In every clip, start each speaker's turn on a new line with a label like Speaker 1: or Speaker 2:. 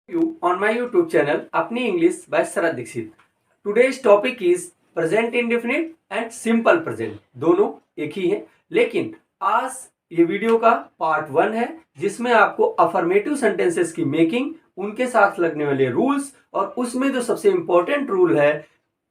Speaker 1: You on my YouTube channel अपनी English by Sharad Dikshit. Today's topic is present indefinite and simple present, दोनों एक ही हैं, लेकिन आज ये वीडियो का पार्ट 1 है जिसमें आपको अफर्मेटिव सेंटेंसेस की मेकिंग, उनके साथ लगने वाले रूल्स और उसमें जो सबसे इंपॉर्टेंट रूल है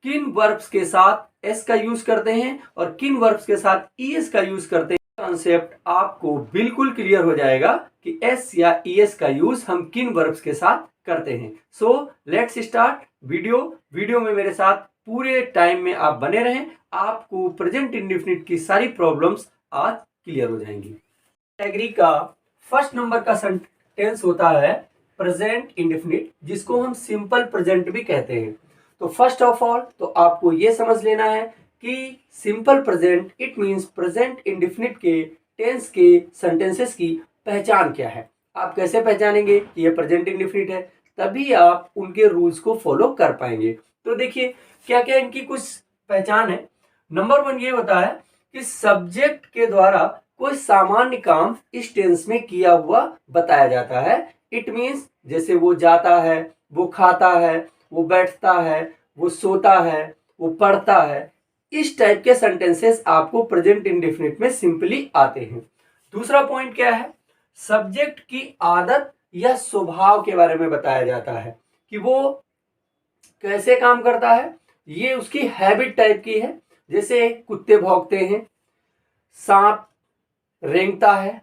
Speaker 1: किन वर्ब्स के साथ एस का यूज करते हैं और किन वर्ब्स के साथ ईएस का यूज करते हैं, कॉन्सेप्ट आपको बिल्कुल क्लियर हो जाएगा कि एस या ईएस का यूज हम किन वर्ब्स के साथ करते हैं। सो लेट्स स्टार्ट वीडियो में मेरे साथ पूरे टाइम में आप बने रहें, आपको प्रेजेंट इंडेफिनिट की सारी प्रॉब्लम्स आज क्लियर हो जाएंगी। कैटेगरी का फर्स्ट नंबर का सेंटेंस होता है प्रेजेंट इंडेफिनिट, जिसको हम सिंपल प्रेजेंट भी कहते हैं। तो फर्स्ट ऑफ ऑल तो आपको ये समझ लेना है कि simple present it means present indefinite के टेंस के सेंटेंसेस की पहचान क्या है। आप कैसे पहचानेंगे कि ये प्रेजेंट इंडेफिनिट है, तभी आप उनके रूल्स को फॉलो कर पाएंगे। तो देखिए क्या क्या इनकी कुछ पहचान है। नंबर 1 ये होता है कि सब्जेक्ट के द्वारा कोई सामान्य काम इस टेंस में किया हुआ बताया जाता है। इट मींस जैसे वो जाता है, वो खाता है, वो बैठता है, वो सोता है, वो पढ़ता है, इस टाइप के सेंटेंसेस आपको प्रेजेंट इंडेफिनिट में सिंपली आते हैं। दूसरा पॉइंट क्या है, सब्जेक्ट की आदत या स्वभाव के बारे में बताया जाता है कि वो कैसे काम करता है, ये उसकी हैबिट टाइप की है। जैसे कुत्ते भौंकते हैं, सांप रेंगता है,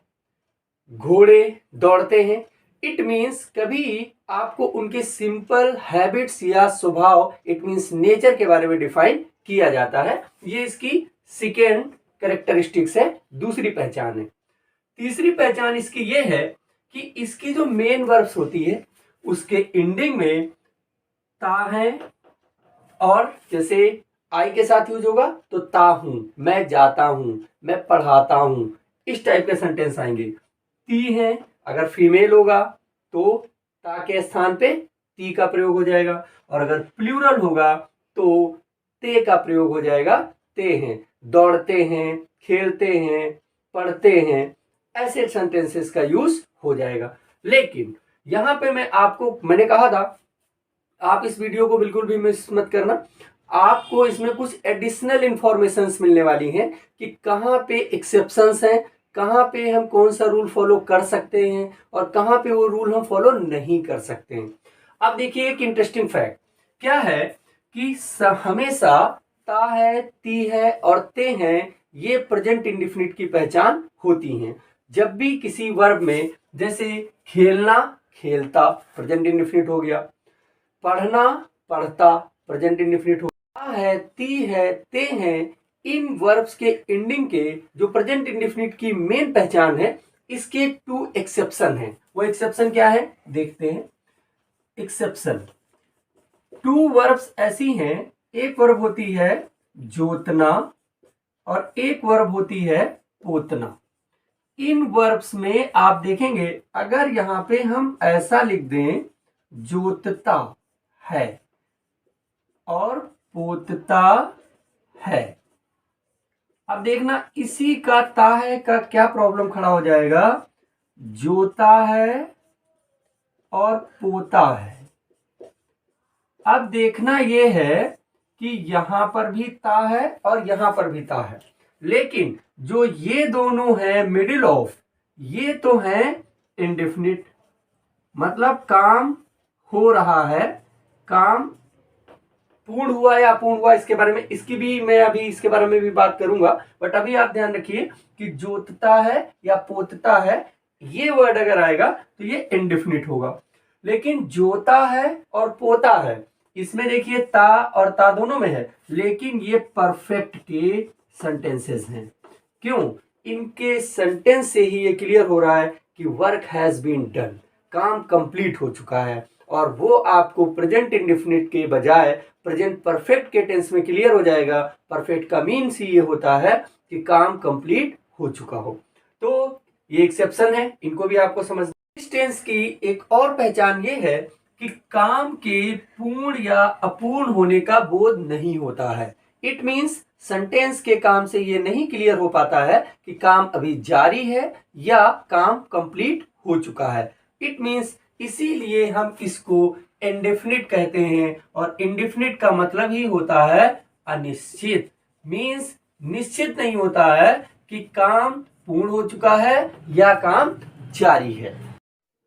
Speaker 1: घोड़े दौड़ते हैं। इट मींस कभी आपको उनके सिंपल हैबिट्स या स्वभाव इट मींस नेचर के बारे में डिफाइन किया जाता है। ये इसकी सेकेंड कैरेक्टरिस्टिक्स है, दूसरी पहचान है। तीसरी पहचान इसकी ये है कि इसकी जो मेन वर्ब्स होती है उसके एंडिंग में ता है, और जैसे आई के साथ यूज होगा तो ता हूं, मैं जाता हूं, मैं पढ़ाता हूं, इस टाइप के सेंटेंस आएंगे। ती है अगर फीमेल होगा तो ता के स्थान पे ती का प्रयोग हो जाएगा, और अगर प्लूरल होगा तो ते का प्रयोग हो जाएगा, ते हैं। दौड़ते हैं, खेलते हैं, पढ़ते हैं, ऐसे सेंटेंसेस का यूज हो जाएगा। लेकिन यहां पे मैंने कहा था आप इस वीडियो को बिल्कुल भी मिस मत करना, आपको इसमें कुछ एडिशनल इंफॉर्मेशन मिलने वाली हैं कि कहाँ पे एक्सेप्शंस हैं, कहाँ पे हम कौन सा रूल फॉलो कर सकते हैं और कहाँ पे वो रूल हम फॉलो नहीं कर सकते हैं। अब देखिए एक इंटरेस्टिंग फैक्ट क्या है कि हमेशा ता है, ती है और ते हैं, ये प्रेजेंट इंडेफिनिट की पहचान होती हैं। जब भी किसी वर्ब में जैसे खेलना खेलता प्रेजेंट इंडेफिनिट हो गया, पढ़ना पढ़ता प्रेजेंट इंडेफिनिट हो गया, है, ती है, ते हैं, इन वर्ब्स के एंडिंग के जो प्रेजेंट इंडेफिनिट की मेन पहचान है, इसके 2 एक्सेप्शन हैं। वो एक्सेप्शन क्या है देखते हैं। एक्सेप्शन 2 वर्ब्स ऐसी हैं, एक वर्ब होती है जोतना और एक वर्ब होती है पोतना। इन वर्ब्स में आप देखेंगे अगर यहां पे हम ऐसा लिख दें जोतता है और पोतता है, अब देखना इसी का ता है का क्या प्रॉब्लम खड़ा हो जाएगा, जोता है और पोता है। अब देखना यह है कि यहां पर भी ता है और यहां पर भी ता है, लेकिन जो ये दोनों है मिडिल ऑफ, ये तो है इंडेफिनिट, मतलब काम हो रहा है, काम पूर्ण हुआ या अपूर्ण हुआ इसके बारे में मैं अभी इसके बारे में भी बात करूंगा। बट अभी आप ध्यान रखिए कि जोतता है या पोतता है, ये वर्ड अगर आएगा तो ये इंडेफिनिट होगा। लेकिन जोता है और पोता है, इसमें देखिए ता और ता दोनों में है, लेकिन ये परफेक्ट के सेंटेंसेस हैं। क्यों? इनके सेंटेंस से ही ये क्लियर हो रहा है कि वर्क हैज बीन डन, काम कंप्लीट हो चुका है, और वो आपको प्रेजेंट इंडेफिनिट के बजाय प्रेजेंट परफेक्ट के टेंस में क्लियर हो जाएगा। परफेक्ट का मीन्स ही ये होता है कि काम कंप्लीट हो चुका हो। तो ये एक्सेप्शन है, इनको भी आपको समझना। इस टेंस की एक और पहचान ये है कि काम के पूर्ण या अपूर्ण होने का बोध नहीं होता है। इट मीन्स सेंटेंस के काम से ये नहीं क्लियर हो पाता है कि काम अभी जारी है या काम कंप्लीट हो चुका है। इट मीन्स इसीलिए हम इसको इंडेफिनिट कहते हैं, और इंडेफिनिट का मतलब ही होता है अनिश्चित। मीन्स निश्चित नहीं होता है कि काम पूर्ण हो चुका है या काम जारी है।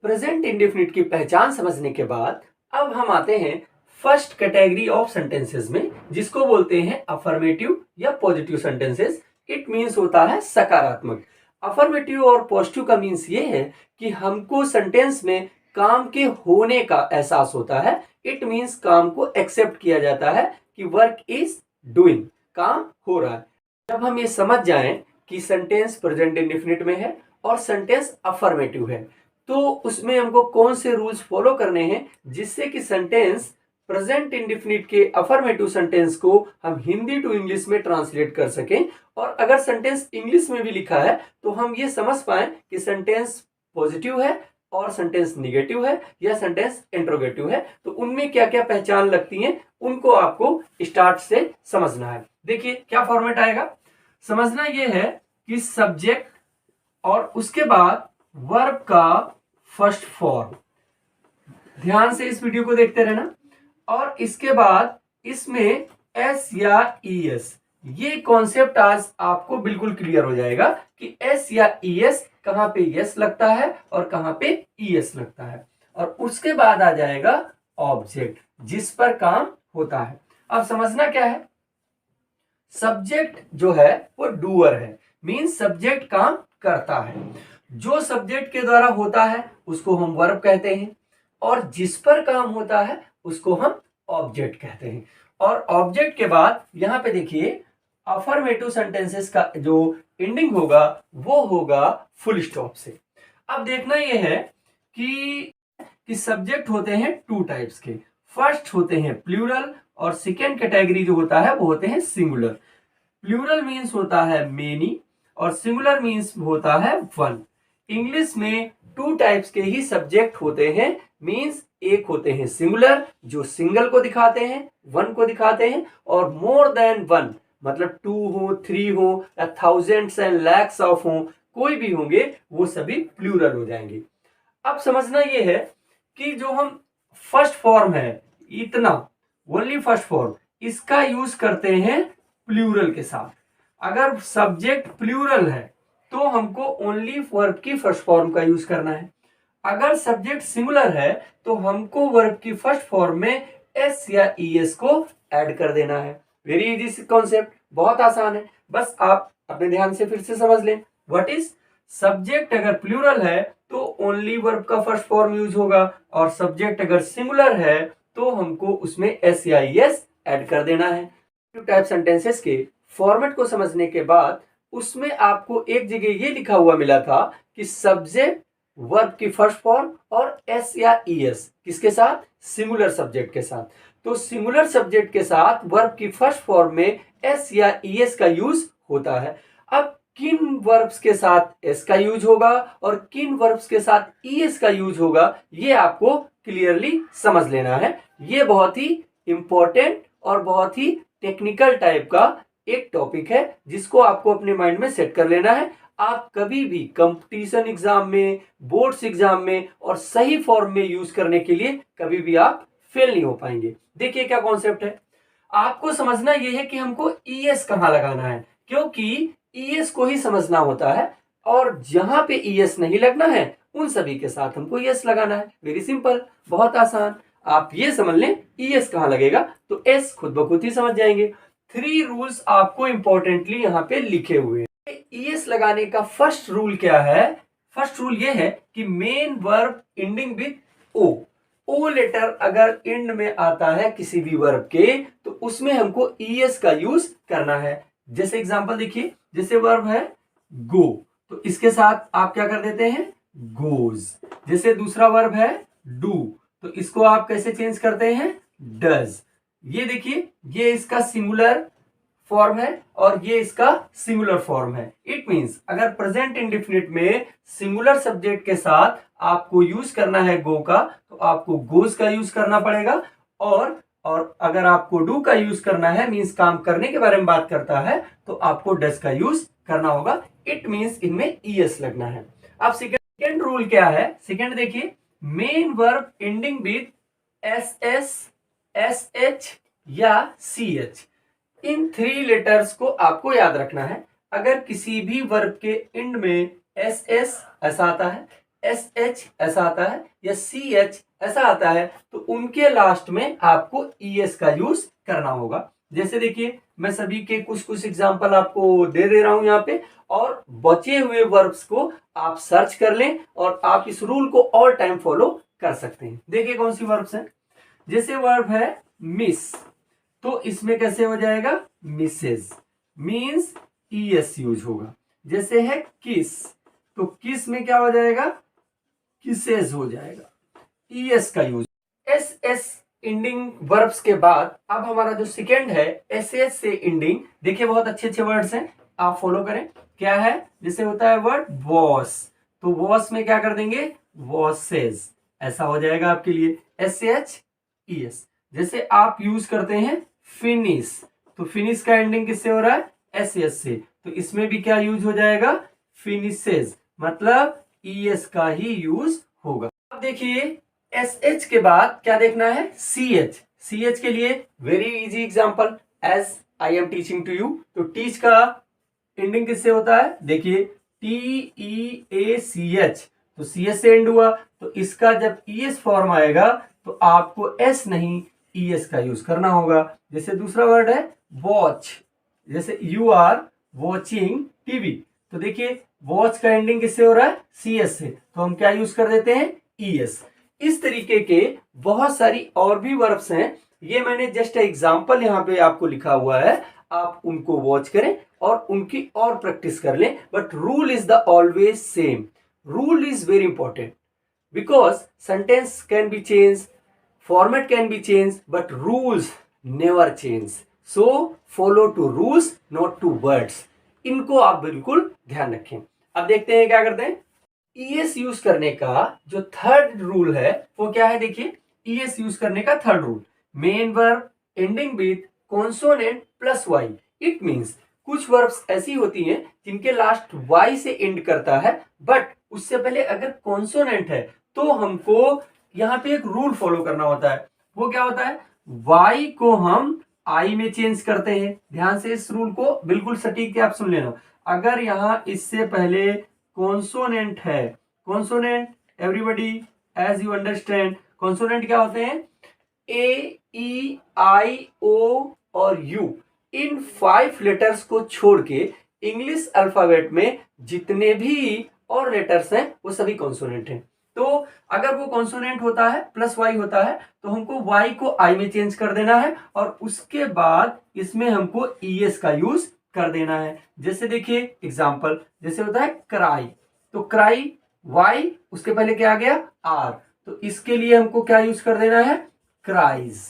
Speaker 1: प्रेजेंट इंडेफिनिट की पहचान समझने के बाद अब हम आते हैं फर्स्ट कैटेगरी ऑफ सेंटेंसेस में, जिसको बोलते हैं अफर्मेटिव या पॉजिटिव सेंटेंसेस। इट मीन्स होता है सकारात्मक। अफर्मेटिव और पॉजिटिव का मीन्स ये है कि हमको सेंटेंस में काम के होने का एहसास होता है। इट मीन्स काम को एक्सेप्ट किया जाता है कि वर्क इज डूइंग, काम हो रहा है। जब हम ये समझ जाएं कि सेंटेंस प्रेजेंट इंडेफिनिट में है और सेंटेंस अफर्मेटिव है, तो उसमें हमको कौन से रूल्स फॉलो करने हैं जिससे कि सेंटेंस प्रेजेंट इंडेफिनिट के अफर्मेटिव सेंटेंस को हम हिंदी टू इंग्लिश में ट्रांसलेट कर सकें, और अगर सेंटेंस इंग्लिश में भी लिखा है तो हम ये समझ पाए कि सेंटेंस पॉजिटिव है और सेंटेंस निगेटिव है या सेंटेंस इंट्रोगेटिव है। तो उनमें क्या क्या पहचान लगती है उनको आपको स्टार्ट से समझना है। देखिए क्या फॉर्मेट आएगा। समझना यह है कि सब्जेक्ट और उसके बाद वर्ब का फर्स्ट फॉर्म, ध्यान से इस वीडियो को देखते रहना, और इसके बाद इसमें एस या ई एस। ये कॉन्सेप्ट आज आपको बिल्कुल क्लियर हो जाएगा कि एस या ई एस कहां पे यस लगता है और कहां पे ई एस लगता है। और उसके बाद आ जाएगा ऑब्जेक्ट जिस पर काम होता है। अब समझना क्या है, सब्जेक्ट जो है वो डूअर है, मीन्स सब्जेक्ट काम करता है। जो सब्जेक्ट के द्वारा होता है उसको हम वर्ब कहते हैं, और जिस पर काम होता है उसको हम ऑब्जेक्ट कहते हैं। और ऑब्जेक्ट के बाद यहां पे देखिए अफर्मेटिव सेंटेंसेस का जो एंडिंग होगा वो होगा फुल स्टॉप से। अब देखना यह है कि सब्जेक्ट होते हैं टू टाइप्स के। फर्स्ट होते हैं प्लूरल और सेकेंड कैटेगरी जो होता है वो होते हैं सिंगुलर। प्लूरल मीन्स होता है मेनी और सिंगुलर मीन्स होता है वन। इंग्लिश में टू टाइप्स के ही सब्जेक्ट होते हैं, मीन्स एक होते हैं सिंगुलर जो सिंगल को दिखाते हैं, वन को दिखाते हैं, और मोर देन वन मतलब टू हो, थ्री हो या थाउजेंड्स एंड लैक्स ऑफ हो, कोई भी होंगे वो सभी प्लूरल हो जाएंगे। अब समझना ये है कि जो हम फर्स्ट फॉर्म है इतना, ओनली फर्स्ट फॉर्म, इसका यूज करते हैं प्लूरल के साथ। अगर सब्जेक्ट प्लूरल है तो हमको ओनली वर्ब की फर्स्ट फॉर्म का यूज करना है। अगर सब्जेक्ट सिंगुलर है तो हमको वर्ब की फर्स्ट फॉर्म में एस या ई एस को ऐड कर देना है। वेरी इजी कॉन्सेप्ट, बहुत आसान है, बस आप अपने ध्यान से फिर से समझ लें। व्हाट इज, सब्जेक्ट अगर प्लूरल है तो ओनली वर्ब का फर्स्ट फॉर्म यूज होगा, और सब्जेक्ट अगर सिंगुलर है तो हमको उसमें एस या ई एस ऐड कर देना है। टाइप सेंटेंसेस के फॉर्मेट को समझने के बाद उसमें आपको एक जगह ये लिखा हुआ मिला था कि सब्जेक्ट वर्ब की फर्स्ट फॉर्म और एस या ई एस किसके साथ, सिंगुलर सब्जेक्ट के साथ। तो सिंगुलर सब्जेक्ट के साथ वर्ब की फर्स्ट फॉर्म में एस या ई एस का यूज होता है। अब किन वर्ब्स के साथ एस का यूज होगा और किन वर्ब्स के साथ ई एस का यूज होगा ये आपको क्लियरली समझ लेना है। ये बहुत ही इंपॉर्टेंट और बहुत ही टेक्निकल टाइप का एक टॉपिक है जिसको आपको अपने माइंड में सेट कर लेना है। आप कभी भी कंपटीशन एग्जाम में, बोर्ड्स एग्जाम में और सही फॉर्म में यूज करने के लिए कभी भी आप फेल नहीं हो पाएंगे। देखिए क्या कॉन्सेप्ट है, आपको समझना यह है कि हमको ई एस कहां लगाना है, क्योंकि ई एस को ही समझना होता है, और जहां पे ई एस नहीं लगना है उन सभी के साथ हमको ई एस लगाना है। वेरी सिंपल, बहुत आसान। आप ये समझ लें ई एस कहां लगेगा तो एस खुद ब खुद ही समझ जाएंगे। 3 रूल्स आपको इंपॉर्टेंटली यहाँ पे लिखे हुए हैं। ई एस लगाने का फर्स्ट रूल क्या है, फर्स्ट रूल ये है कि main verb ending with O. O letter अगर एंड में आता है किसी भी वर्ब के तो उसमें हमको ई एस का यूज करना है। जैसे एग्जांपल देखिए, जैसे वर्ब है गो तो इसके साथ आप क्या कर देते हैं, गोज। जैसे दूसरा वर्ब है डू तो इसको आप कैसे चेंज करते हैं, डज। ये देखिए, ये इसका सिंगुलर फॉर्म है और ये इसका सिंगुलर फॉर्म है। इट मींस अगर प्रेजेंट इंडेफिनिट में सिंगुलर सब्जेक्ट के साथ आपको यूज करना है गो का तो आपको गोज का यूज करना पड़ेगा, और अगर आपको डू का यूज करना है, मींस काम करने के बारे में बात करता है, तो आपको डज का यूज करना होगा। इट मींस इनमें ई एस लगना है। अब सेकेंड रूल क्या है, सेकेंड देखिए, main verb ending with S S, S H या सी एच। इन 3 लेटर्स को आपको याद रखना है। अगर किसी भी वर्ब के एंड में एस एस ऐसा आता है, एस एच ऐसा आता है या सी एच ऐसा आता है, तो उनके लास्ट में आपको ई एस का यूज करना होगा। जैसे देखिए, मैं सभी के कुछ कुछ एग्जाम्पल आपको दे रहा हूं यहाँ पे, और बचे हुए वर्ब्स को आप सर्च कर लें और आप इस रूल को ऑल टाइम फॉलो कर सकते हैं। देखिए कौन सी वर्ब्स हैं। जैसे वर्ब है मिस, तो इसमें कैसे हो जाएगा, misses, means E S use होगा। जैसे है किस, तो किस में क्या हो जाएगा, किसेज हो जाएगा, ई एस का use. S S ending verbs के बाद अब हमारा जो सेकेंड है एस एस से इंडिंग। देखिए बहुत अच्छे अच्छे वर्ड्स हैं, आप फॉलो करें। क्या है, जैसे होता है वर्ड वॉश, तो वॉश में क्या कर देंगे, वॉशेज, ऐसा हो जाएगा आपके लिए एस एच ई एस। जैसे आप यूज करते हैं फिनिश, तो फिनिश का एंडिंग किससे हो रहा है, एस एस से, तो इसमें भी क्या यूज हो जाएगा, फिनिशेज, मतलब ई एस का ही यूज होगा। अब देखिए एस एच के बाद क्या देखना है, सी एच। सी एच के लिए very easy example, as I am teaching to you, तो टीच का एंडिंग किससे होता है, देखिए टी ई ए सी एच, तो सी एच से एंड हुआ, तो इसका जब ई एस फॉर्म आएगा तो आपको एस नहीं ई एस का यूज करना होगा। जैसे दूसरा वर्ड है वॉच, जैसे यू आर वॉचिंग टीवी, तो देखिए वॉच का एंडिंग किससे हो रहा है, सी एस से, तो हम क्या यूज कर देते हैं, ई एस। इस तरीके के बहुत सारी और भी वर्ब्स हैं, ये मैंने जस्ट एग्जांपल यहाँ पे आपको लिखा हुआ है, आप उनको वॉच करें और उनकी और प्रैक्टिस कर लें। But rule is the always same, rule is very important, because sentence can be change, format can be change, but rules never change. So follow to rules not to words, इनको आप बिल्कुल ध्यान रखें। अब देखते हैं क्या करते हैं। ईएस यूज करने का जो थर्ड रूल है वो क्या है, देखिए ईएस यूज करने का third rule, main verb ending with consonant plus Y. It means कुछ वर्ब्स ऐसी होती हैं जिनके लास्ट वाई से एंड करता है, बट उससे पहले अगर कॉन्सोनेंट है तो हमको यहाँ पे एक रूल फॉलो करना होता है। वो क्या होता है, वाई को हम आई में चेंज करते हैं। ध्यान से इस रूल को बिल्कुल सटीक आप सुन लेना। अगर यहाँ इससे पहले कॉन्सोनेंट है, consonant everybody as you understand, consonant क्या होते हैं, ए ई आई ओ और यू, इन 5 लेटर्स को छोड़ के इंग्लिश अल्फाबेट में जितने भी और लेटर्स हैं वो सभी कॉन्सोनेंट हैं। तो अगर वो कॉन्सोनेंट होता है प्लस वाई होता है तो हमको वाई को आई में चेंज कर देना है और उसके बाद इसमें हमको ई एस का यूज कर देना है। जैसे देखिए एग्जांपल, जैसे होता है क्राई, तो क्राई वाई उसके पहले क्या आ गया, आर, तो इसके लिए हमको क्या यूज कर देना है, क्राइज।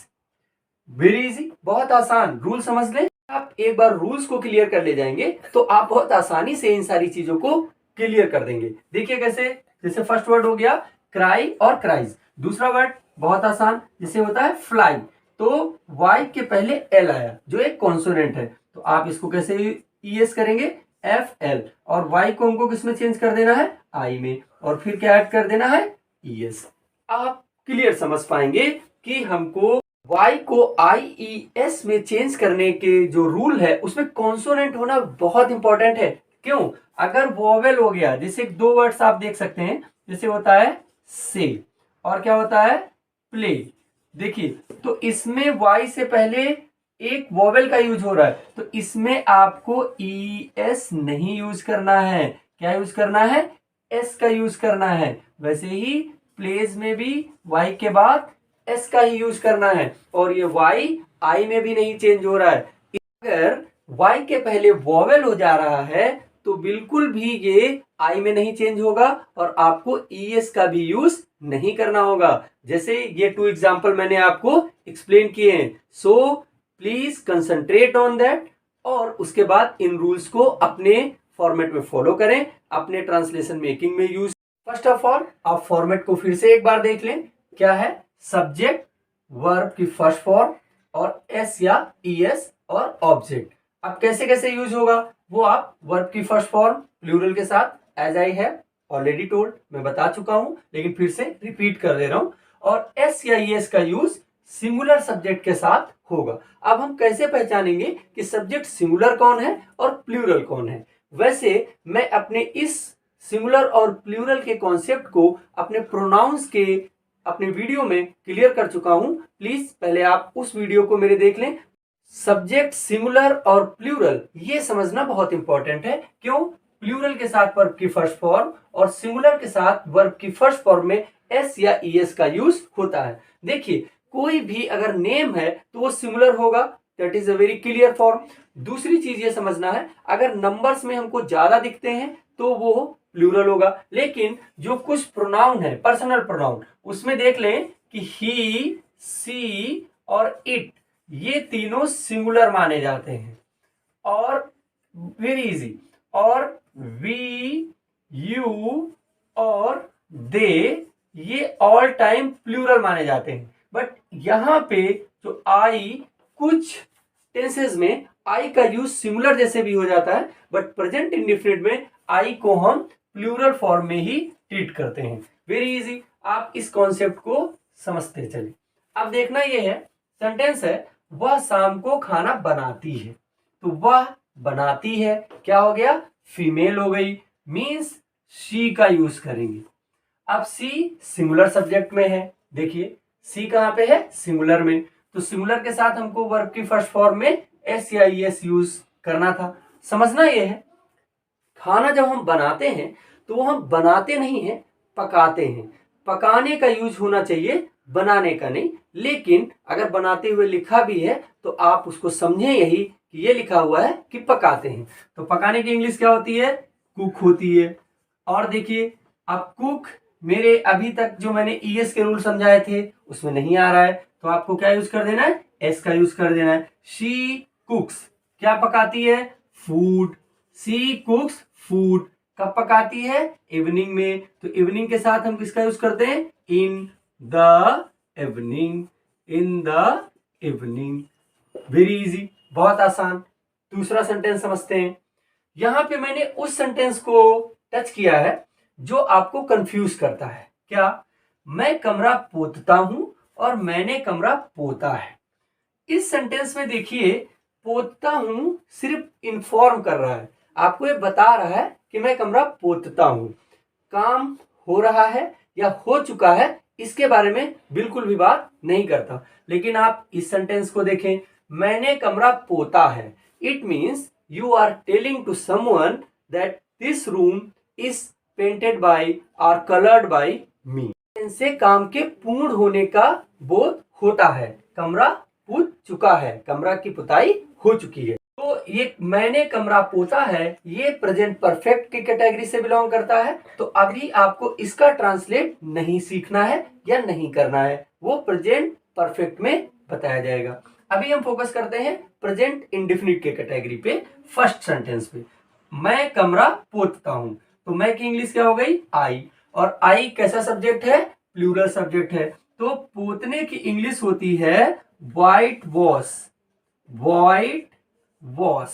Speaker 1: वेरी इजी, बहुत आसान, रूल समझ लें। आप एक बार रूल्स को क्लियर कर ले जाएंगे तो आप बहुत आसानी से इन सारी चीजों को क्लियर कर देंगे। देखिए कैसे, जैसे फर्स्ट वर्ड हो गया क्राई और क्राइज, दूसरा वर्ड बहुत आसान, जैसे होता है फ्लाई, तो वाई के पहले एल आया जो एक कॉन्सोनेंट है, तो आप इसको कैसे ई एस करेंगे, एफ एल, और वाई को हमको किसमें चेंज कर देना है, आई में, और फिर क्या ऐड कर देना है, ई एस। आप क्लियर समझ पाएंगे कि हमको वाई को आई ई एस में चेंज करने के जो रूल है उसमें कॉन्सोनेंट होना बहुत इंपॉर्टेंट है। क्यों, अगर वोवेल हो गया, जैसे 2 वर्ड्स आप देख सकते हैं, जैसे होता है से और क्या होता है प्ले, देखिए तो इसमें वाई से पहले एक वोवेल का यूज हो रहा है, तो इसमें आपको ई एस नहीं यूज करना है, क्या यूज करना है, एस का यूज करना है। वैसे ही प्लेज में भी वाई के बाद एस का ही यूज करना है, और ये वाई आई में भी नहीं चेंज हो रहा है। अगर वाई के पहले वोवेल हो जा रहा है तो बिल्कुल भी ये आई में नहीं चेंज होगा और आपको ई एस का भी यूज नहीं करना होगा। जैसे ये 2 एग्जांपल मैंने आपको एक्सप्लेन किए हैं, so please concentrate on that, और उसके बाद इन रूल्स को अपने फॉर्मेट में फॉलो करें, अपने ट्रांसलेशन मेकिंग में यूज। फर्स्ट ऑफ ऑल आप फॉर्मेट को फिर से एक बार देख लें, क्या है, सब्जेक्ट वर्ब की फर्स्ट फॉर्म और एस या ई एस और ऑब्जेक्ट। अब कैसे कैसे यूज होगा वो आप वर्ब की फर्स्ट फॉर्म प्लूरल के साथ as I have, already told, मैं बता चुका हूं, लेकिन फिर से रिपीट कर दे रहा हूं। और एस या ईएस का यूज सिंगुलर सब्जेक्ट के साथ होगा। अब हम कैसे पहचानेंगे कि सब्जेक्ट सिंगुलर कौन है और प्लूरल कौन है? वैसे मैं अपने इस सिंगुलर और प्लूरल के कॉन्सेप्ट को अपने प्रोनाउंस के अपने वीडियो में क्लियर कर चुका हूं। प्लीज पहले आप उस वीडियो को मेरे देख लें। सब्जेक्ट सिंगुलर और प्लूरल ये समझना बहुत इंपॉर्टेंट है। क्यों? प्लूरल के साथ वर्ब की फर्स्ट फॉर्म और सिंगुलर के साथ वर्ब की फर्स्ट फॉर्म में एस या ईएस का यूज होता है। देखिए, कोई भी अगर नेम है तो वो सिंगुलर होगा, that is a very clear form. दूसरी चीज ये समझना है, अगर नंबर्स में हमको ज्यादा दिखते हैं तो वो प्लूरल होगा। लेकिन जो कुछ प्रोनाउन है, पर्सनल प्रोनाउन, उसमें देख लें कि ही, सी और इट, ये तीनों सिंगुलर माने जाते हैं। और वेरी इजी, और वी, यू और दे, ये ऑल टाइम प्लूरल माने जाते हैं। बट यहां पे जो आई, कुछ टेंसेस में आई का यूज सिंगुलर जैसे भी हो जाता है, बट प्रेजेंट इंडेफिनिट में आई को हम प्लूरल फॉर्म में ही ट्रीट करते हैं। वेरी इजी, आप इस कॉन्सेप्ट को समझते चले। अब देखना ये है, सेंटेंस है वह शाम को खाना बनाती है। तो वह बनाती है क्या हो गया? फीमेल हो गई, मीन्स शी का यूज करेंगे। अब सी सिंगुलर सब्जेक्ट में है, देखिए सी कहां पे है? सिंगुलर में। तो सिंगुलर के साथ हमको वर्ब की फर्स्ट फॉर्म में एस या ईएस यूज करना था। समझना यह है, खाना जब हम बनाते हैं तो वो हम बनाते नहीं हैं, पकाते हैं। पकाने का यूज होना चाहिए, बनाने का नहीं। लेकिन अगर बनाते हुए लिखा भी है तो आप उसको समझें यही कि ये लिखा हुआ है कि पकाते हैं। तो पकाने की इंग्लिश क्या होती है? कुक होती है। और देखिए, अब कुक मेरे अभी तक जो मैंने ईएस के रूल समझाए थे उसमें नहीं आ रहा है, तो आपको क्या यूज कर देना है? एस का यूज कर देना है। शी कुक्स, क्या पकाती है? फूड। सी कुक्स फूड, कब पकाती है? इवनिंग में। तो इवनिंग के साथ हम किसका यूज करते हैं? In the evening, in the evening. Very easy, बहुत आसान। दूसरा सेंटेंस समझते हैं। यहां पे मैंने उस सेंटेंस को टच किया है जो आपको कंफ्यूज करता है। क्या? मैं कमरा पोतता हूं और मैंने कमरा पोता है। इस सेंटेंस में देखिए, पोतता हूं सिर्फ इन्फॉर्म कर रहा है, आपको ये बता रहा है कि मैं कमरा पोतता हूं। काम हो रहा है या हो चुका है इसके बारे में बिल्कुल भी बात नहीं करता। लेकिन आप इस सेंटेंस को देखें, मैंने कमरा पोता है, it means you are telling to someone that this room is painted by और कलर्ड बाय मी। इनसे काम के पूर्ण होने का बोध होता है। कमरा पुत चुका है, कमरा की पुताई हो चुकी है। तो ये मैंने कमरा पोता है, ये प्रेजेंट परफेक्ट की कैटेगरी से बिलोंग करता है। तो अभी आपको इसका ट्रांसलेट नहीं सीखना है या नहीं करना है, वो प्रेजेंट परफेक्ट में बताया जाएगा। अभी हम फोकस करते हैं प्रेजेंट इंडेफिनिट के कैटेगरी पे, फर्स्ट सेंटेंस पे। मैं कमरा पोतता हूं, तो मैं की इंग्लिश क्या हो गई? आई। और आई कैसा सब्जेक्ट है? प्लूरल सब्जेक्ट है। तो पोतने की इंग्लिश होती है white wash. White wash,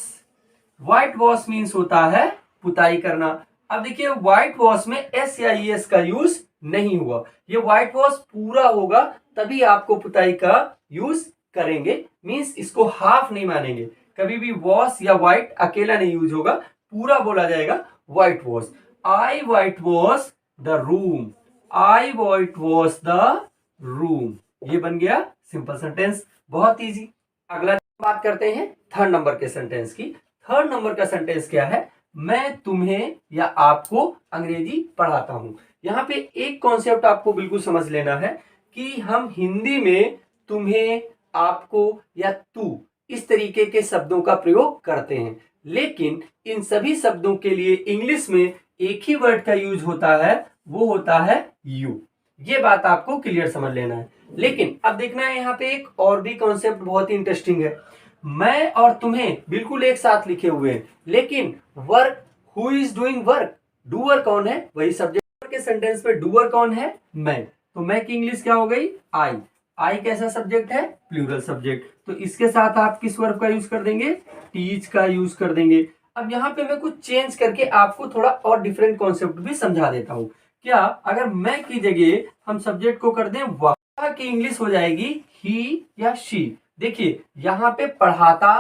Speaker 1: white wash means होता है पुताई करना। अब देखिए, व्हाइट वॉश में एस या ईएस का यूज नहीं हुआ। ये व्हाइट वॉश पूरा होगा तभी आपको पुताई का यूज करेंगे, मीन्स इसको हाफ नहीं मानेंगे। कभी भी वॉश या व्हाइट अकेला नहीं यूज होगा, पूरा बोला जाएगा white wash. I white wash the room, I white wash the room, ये बन गया सिंपल सेंटेंस, बहुत इजी। अगला बात करते हैं थर्ड नंबर के सेंटेंस की। थर्ड नंबर का सेंटेंस क्या है? मैं तुम्हें या आपको अंग्रेजी पढ़ाता हूं। यहाँ पे एक कॉन्सेप्ट आपको बिल्कुल समझ लेना है कि हम हिंदी में तुम्हें, आपको या तू इस तरीके के शब्दों का प्रयोग करते हैं, लेकिन इन सभी शब्दों के लिए इंग्लिश में एक ही वर्ड का यूज होता है, वो होता है यू। ये बात आपको क्लियर समझ लेना है। लेकिन अब देखना है, यहाँ पे एक और भी कॉन्सेप्ट बहुत ही इंटरेस्टिंग है। मैं और तुम्हें बिल्कुल एक साथ लिखे हुए हैं, लेकिन work, who is doing work, doer कौन है? वही सब्जेक्ट के सेंटेंस पे डूअर कौन है? मैं। तो मैं की इंग्लिश क्या हो गई? आई। आई कैसा सब्जेक्ट है? Plural subject. तो इसके साथ आप किस वर्ब का यूज कर देंगे? टीच का यूज कर देंगे। अब यहाँ पे मैं कुछ चेंज करके आपको थोड़ा और डिफरेंट कॉन्सेप्ट भी समझा देता हूँ। क्या अगर मैं की जगह हम सब्जेक्ट को कर दें वह की इंग्लिश हो जाएगी ही या शी। देखिए यहाँ पे पढ़ाता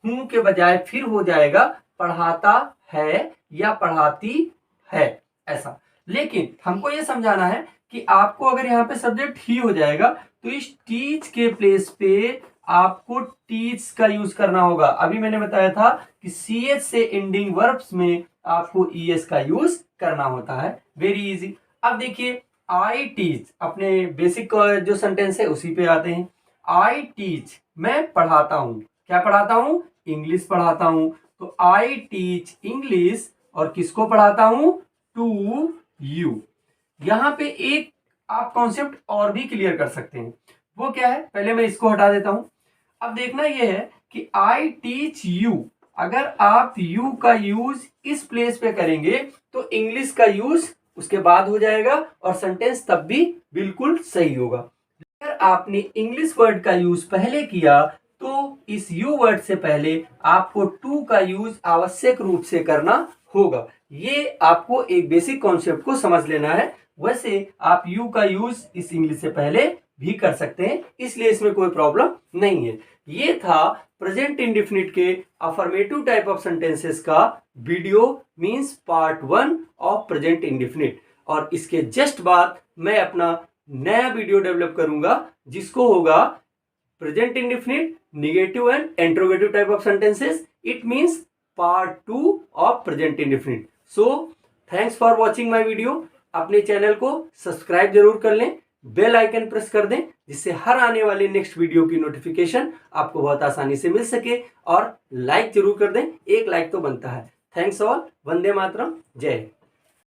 Speaker 1: हूं के बजाय फिर हो जाएगा पढ़ाता है या पढ़ाती है, ऐसा। लेकिन हमको ये समझाना है कि आपको अगर यहाँ पे सब्जेक्ट ही हो जाएगा तो इस टीच के प्लेस पे आपको टीच का यूज करना होगा। अभी मैंने बताया था कि ch से एंडिंग वर्ब्स में आपको es का यूज करना होता है। Very easy. अब देखिए आई टीच, अपने बेसिक जो सेंटेंस है उसी पे आते हैं। आई टीच, मैं पढ़ाता हूं। क्या पढ़ाता हूं? इंग्लिश पढ़ाता हूं। तो आई टीच इंग्लिश, और किसको पढ़ाता हूं? To you. यहां पे एक आप कॉन्सेप्ट और भी क्लियर कर सकते हैं। वो क्या है? पहले मैं इसको हटा देता हूं। अब देखना यह है कि आई टीच यू, अगर आप यू का यूज इस प्लेस पे करेंगे तो इंग्लिश का यूज उसके बाद हो जाएगा और सेंटेंस तब भी बिल्कुल सही होगा। अगर आपने इंग्लिश वर्ड का यूज पहले किया तो इस यू वर्ड से पहले आपको टू का यूज आवश्यक रूप से करना होगा। ये आपको एक बेसिक कॉन्सेप्ट को समझ लेना है। वैसे आप यू का यूज इस इंग्लिश से पहले भी कर सकते हैं, इसलिए इसमें कोई प्रॉब्लम नहीं है। ये था प्रेजेंट इंडेफिनिट के अफर्मेटिव टाइप ऑफ सेंटेंसेस का video means part 1 of present indefinite. और इसके जस्ट बाद मैं अपना नया वीडियो डेवलप करूंगा जिसको होगा present indefinite, negative and interrogative type of sentences. It means part 2 of present indefinite. So thanks for watching my video. अपने चैनल को सब्सक्राइब जरूर कर लें, बेल आइकन प्रेस कर दें, जिससे हर आने वाले नेक्स्ट वीडियो की नोटिफिकेशन आपको बहुत आसानी से मिल सके। और लाइक जरूर कर दें, एक लाइक तो बनता है। Thanks all. वंदे मातरम। जय हिंद।